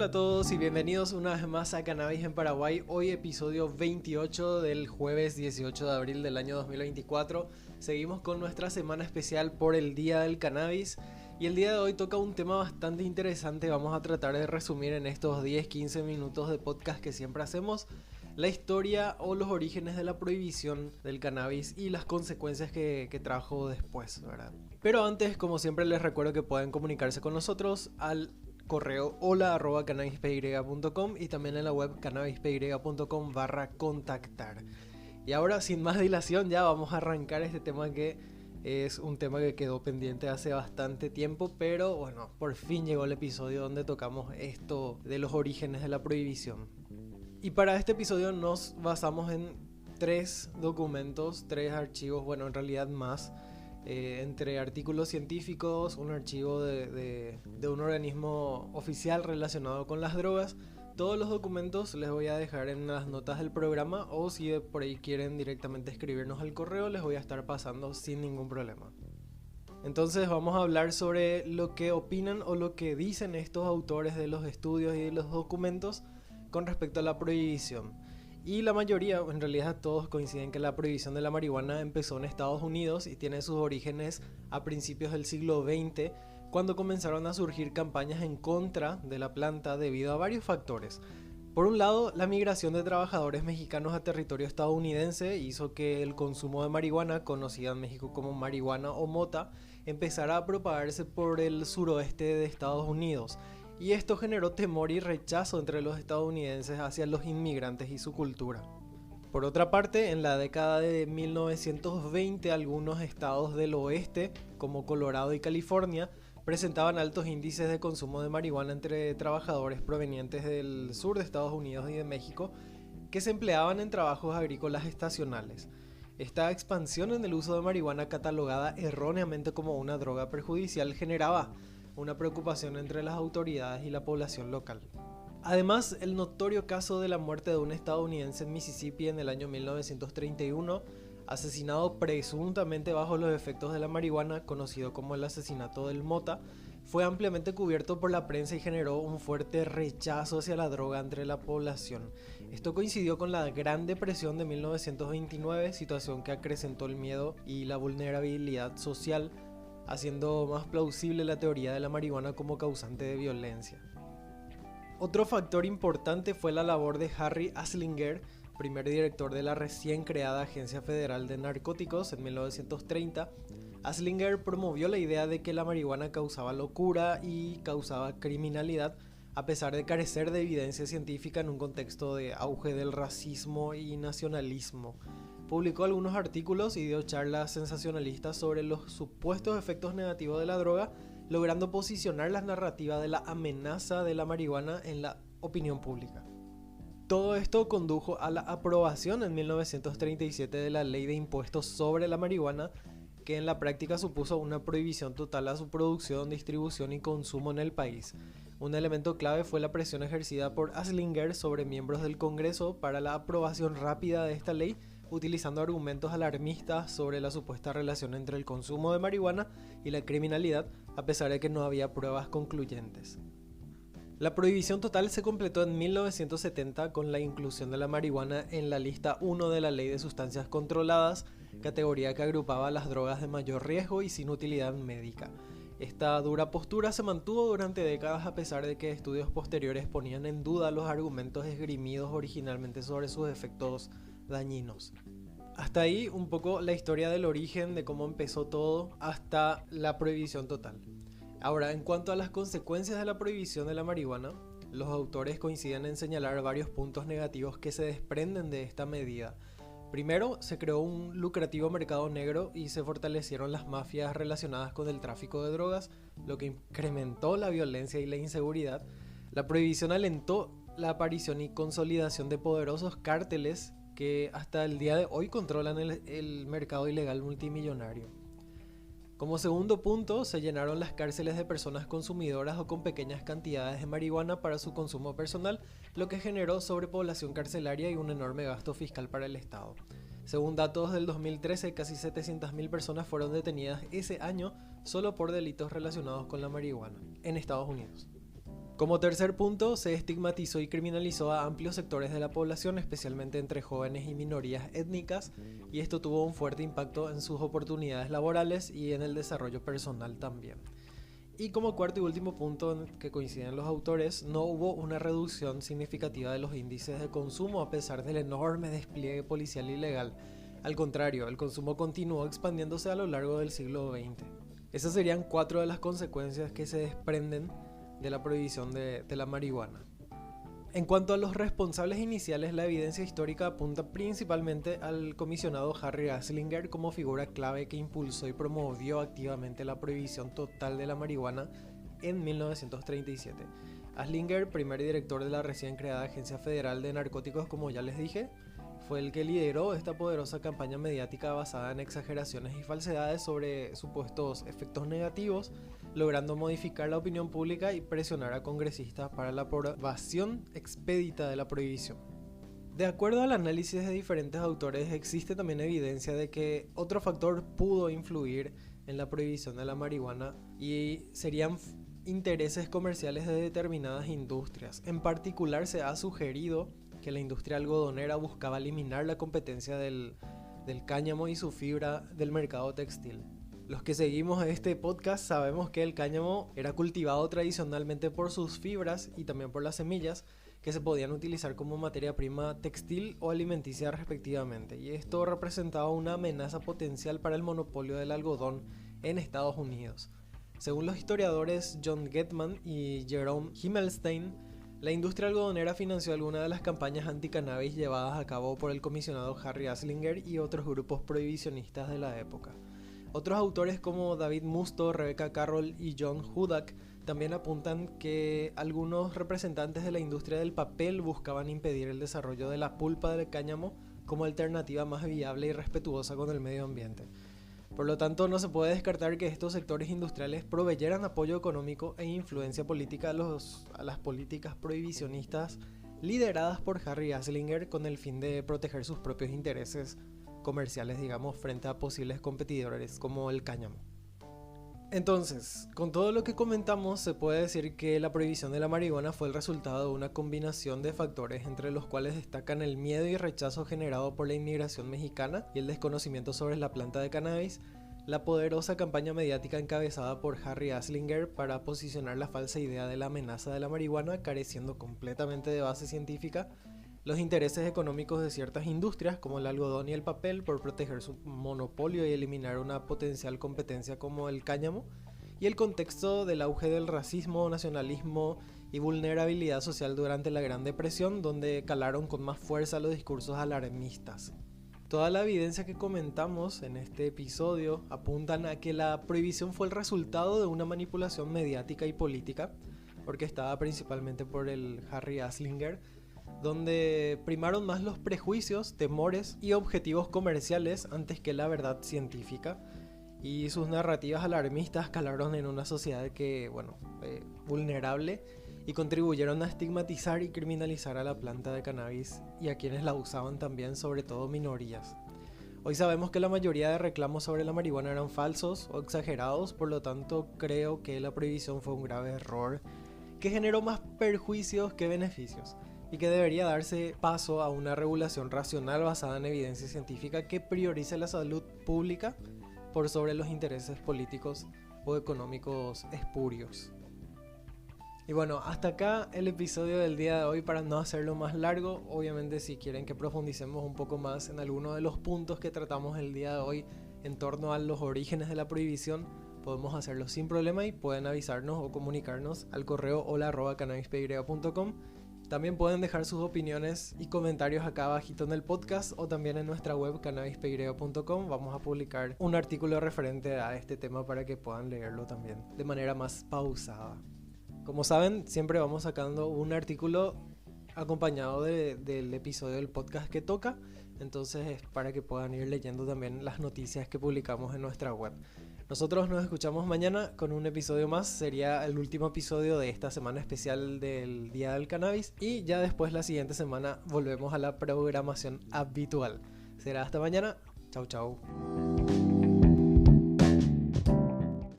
Hola a todos y bienvenidos una vez más a Cannabis en Paraguay. Hoy episodio 28 del jueves 18 de abril del año 2024. Seguimos con nuestra semana especial por el Día del Cannabis. Y el día de hoy toca un tema bastante interesante. Vamos a tratar de resumir en estos 10-15 minutos de podcast que siempre hacemos la historia o los orígenes de la prohibición del cannabis y las consecuencias que trajo después, ¿verdad? Pero antes, como siempre, les recuerdo que pueden comunicarse con nosotros al correo hola@cannabispy.com y también en la web cannabispy.com/contactar. Y ahora, sin más dilación, ya vamos a arrancar este tema que es un tema que quedó pendiente hace bastante tiempo, pero bueno, por fin llegó el episodio donde tocamos esto de los orígenes de la prohibición. Y para este episodio nos basamos en 3 documentos, 3 archivos, bueno, en realidad más, entre artículos científicos, un archivo de un organismo oficial relacionado con las drogas. Todos los documentos les voy a dejar en las notas del programa, o si por ahí quieren directamente escribirnos al correo, les voy a estar pasando sin ningún problema. Entonces vamos a hablar sobre lo que opinan o lo que dicen estos autores de los estudios y de los documentos con respecto a la prohibición. Y la mayoría, en realidad todos coinciden que la prohibición de la marihuana empezó en Estados Unidos y tiene sus orígenes a principios del siglo XX, cuando comenzaron a surgir campañas en contra de la planta debido a varios factores. Por un lado, la migración de trabajadores mexicanos a territorio estadounidense hizo que el consumo de marihuana, conocida en México como marihuana o mota, empezara a propagarse por el suroeste de Estados Unidos. Y esto generó temor y rechazo entre los estadounidenses hacia los inmigrantes y su cultura. Por otra parte, en la década de 1920, algunos estados del oeste, como Colorado y California, presentaban altos índices de consumo de marihuana entre trabajadores provenientes del sur de Estados Unidos y de México, que se empleaban en trabajos agrícolas estacionales. Esta expansión en el uso de marihuana, catalogada erróneamente como una droga perjudicial, generaba una preocupación entre las autoridades y la población local. Además, el notorio caso de la muerte de un estadounidense en Mississippi en el año 1931, asesinado presuntamente bajo los efectos de la marihuana, conocido como el asesinato del Mota, fue ampliamente cubierto por la prensa y generó un fuerte rechazo hacia la droga entre la población. Esto coincidió con la Gran Depresión de 1929, situación que acrecentó el miedo y la vulnerabilidad social, haciendo más plausible la teoría de la marihuana como causante de violencia. Otro factor importante fue la labor de Harry Anslinger, primer director de la recién creada Agencia Federal de Narcóticos en 1930. Anslinger promovió la idea de que la marihuana causaba locura y causaba criminalidad, a pesar de carecer de evidencia científica en un contexto de auge del racismo y nacionalismo. Publicó algunos artículos y dio charlas sensacionalistas sobre los supuestos efectos negativos de la droga, logrando posicionar la narrativa de la amenaza de la marihuana en la opinión pública. Todo esto condujo a la aprobación en 1937 de la Ley de Impuestos sobre la Marihuana, que en la práctica supuso una prohibición total a su producción, distribución y consumo en el país. Un elemento clave fue la presión ejercida por Anslinger sobre miembros del Congreso para la aprobación rápida de esta ley, utilizando argumentos alarmistas sobre la supuesta relación entre el consumo de marihuana y la criminalidad, a pesar de que no había pruebas concluyentes. La prohibición total se completó en 1970 con la inclusión de la marihuana en la lista 1 de la Ley de Sustancias Controladas, categoría que agrupaba las drogas de mayor riesgo y sin utilidad médica. Esta dura postura se mantuvo durante décadas, a pesar de que estudios posteriores ponían en duda los argumentos esgrimidos originalmente sobre sus efectos dañinos. Hasta ahí un poco la historia del origen, de cómo empezó todo hasta la prohibición total. Ahora, en cuanto a las consecuencias de la prohibición de la marihuana, los autores coinciden en señalar varios puntos negativos que se desprenden de esta medida. Primero, se creó un lucrativo mercado negro y se fortalecieron las mafias relacionadas con el tráfico de drogas, lo que incrementó la violencia y la inseguridad. La prohibición alentó la aparición y consolidación de poderosos cárteles que hasta el día de hoy controlan el mercado ilegal multimillonario. Como segundo punto, se llenaron las cárceles de personas consumidoras o con pequeñas cantidades de marihuana para su consumo personal, lo que generó sobrepoblación carcelaria y un enorme gasto fiscal para el Estado. Según datos del 2013, casi 700.000 personas fueron detenidas ese año solo por delitos relacionados con la marihuana en Estados Unidos. Como tercer punto, se estigmatizó y criminalizó a amplios sectores de la población, especialmente entre jóvenes y minorías étnicas, y esto tuvo un fuerte impacto en sus oportunidades laborales y en el desarrollo personal también. Y como cuarto y último punto en que coinciden los autores, no hubo una reducción significativa de los índices de consumo a pesar del enorme despliegue policial y legal. Al contrario, el consumo continuó expandiéndose a lo largo del siglo XX. Esas serían 4 de las consecuencias que se desprenden de la prohibición de la marihuana. En cuanto a los responsables iniciales, la evidencia histórica apunta principalmente al comisionado Harry Anslinger como figura clave que impulsó y promovió activamente la prohibición total de la marihuana en 1937. Anslinger, primer director de la recién creada Agencia Federal de Narcóticos, como ya les dije, fue el que lideró esta poderosa campaña mediática basada en exageraciones y falsedades sobre supuestos efectos negativos, logrando modificar la opinión pública y presionar a congresistas para la aprobación expedita de la prohibición. De acuerdo al análisis de diferentes autores, existe también evidencia de que otro factor pudo influir en la prohibición de la marihuana y serían intereses comerciales de determinadas industrias. En particular, se ha sugerido que la industria algodonera buscaba eliminar la competencia del cáñamo y su fibra del mercado textil. Los que seguimos este podcast sabemos que el cáñamo era cultivado tradicionalmente por sus fibras y también por las semillas que se podían utilizar como materia prima textil o alimenticia respectivamente, y esto representaba una amenaza potencial para el monopolio del algodón en Estados Unidos. Según los historiadores John Getman y Jerome Himmelstein, la industria algodonera financió algunas de las campañas anti-cannabis llevadas a cabo por el comisionado Harry Anslinger y otros grupos prohibicionistas de la época. Otros autores como David Musto, Rebecca Carroll y John Hudak también apuntan que algunos representantes de la industria del papel buscaban impedir el desarrollo de la pulpa del cáñamo como alternativa más viable y respetuosa con el medio ambiente. Por lo tanto, no se puede descartar que estos sectores industriales proveyeran apoyo económico e influencia política a las políticas prohibicionistas lideradas por Harry Anslinger con el fin de proteger sus propios intereses comerciales, digamos, frente a posibles competidores como el cáñamo. Entonces, con todo lo que comentamos, se puede decir que la prohibición de la marihuana fue el resultado de una combinación de factores entre los cuales destacan el miedo y rechazo generado por la inmigración mexicana y el desconocimiento sobre la planta de cannabis, la poderosa campaña mediática encabezada por Harry Anslinger para posicionar la falsa idea de la amenaza de la marihuana careciendo completamente de base científica, los intereses económicos de ciertas industrias como el algodón y el papel por proteger su monopolio y eliminar una potencial competencia como el cáñamo, y el contexto del auge del racismo, nacionalismo y vulnerabilidad social durante la Gran Depresión, donde calaron con más fuerza los discursos alarmistas. Toda la evidencia que comentamos en este episodio apuntan a que la prohibición fue el resultado de una manipulación mediática y política, orquestada principalmente por el Harry Anslinger, donde primaron más los prejuicios, temores y objetivos comerciales antes que la verdad científica, y sus narrativas alarmistas calaron en una sociedad vulnerable y contribuyeron a estigmatizar y criminalizar a la planta de cannabis y a quienes la usaban también, sobre todo minorías. Hoy sabemos que la mayoría de reclamos sobre la marihuana eran falsos o exagerados, por lo tanto creo que la prohibición fue un grave error que generó más perjuicios que beneficios, y que debería darse paso a una regulación racional basada en evidencia científica que priorice la salud pública por sobre los intereses políticos o económicos espurios. Y bueno, hasta acá el episodio del día de hoy, para no hacerlo más largo. Obviamente, si quieren que profundicemos un poco más en alguno de los puntos que tratamos el día de hoy en torno a los orígenes de la prohibición, podemos hacerlo sin problema y pueden avisarnos o comunicarnos al correo hola@cannabispegrea.com. También pueden dejar sus opiniones y comentarios acá abajito en el podcast o también en nuestra web cannabispegrea.com. Vamos a publicar un artículo referente a este tema para que puedan leerlo también de manera más pausada. Como saben, siempre vamos sacando un artículo acompañado del episodio del podcast que toca, entonces es para que puedan ir leyendo también las noticias que publicamos en nuestra web. Nosotros nos escuchamos mañana con un episodio más, sería el último episodio de esta semana especial del Día del Cannabis, y ya después la siguiente semana volvemos a la programación habitual. Será hasta mañana, chau chau.